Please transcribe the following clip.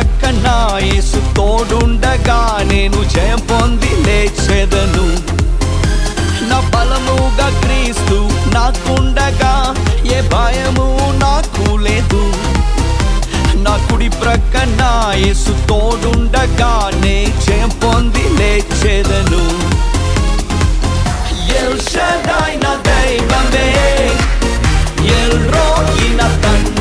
ప్రక్కన యేసు తోడుండగా నేను జయం పొంది లేచెదను. నా బలముగా క్రీస్తు నాకుండగా ఏ భయము నాకు లేదు. నా కుడి ప్రక్కన యేసు తోడుండగా నే జయం పొంది లేచెదను. ఎల్ షడాయ్ నా దైవమే, ఎల్ రోయి నా తండ్రి.